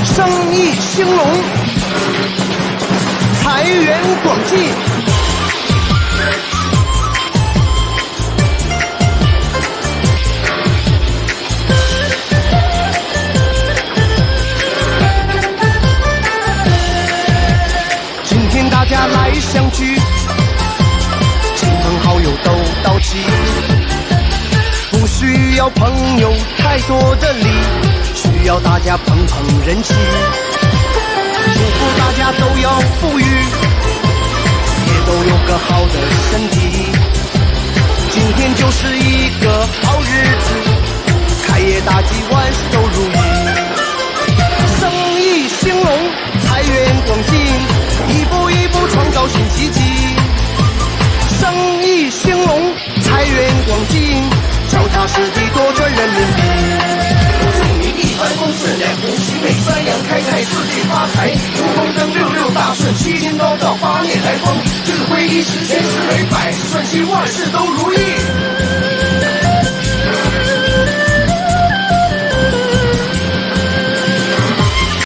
生意兴隆，财源广进。今天大家来相聚，亲朋好友都到齐，不需要朋友太多的礼，需要大家捧捧人气。祝福大家都要富裕，也都有个好的身体。今天就是一个好日子，开业大吉，万事都如意，生意兴隆，财源广进，一步一步创造新奇迹。生意兴隆，财源广进，脚踏实地多赚人民币。祝你一帆风顺，两福齐美，三阳开泰，四季发财，五红灯六六大顺，七星高照，八面来风，智慧一时，千事为百，顺心万事都如意。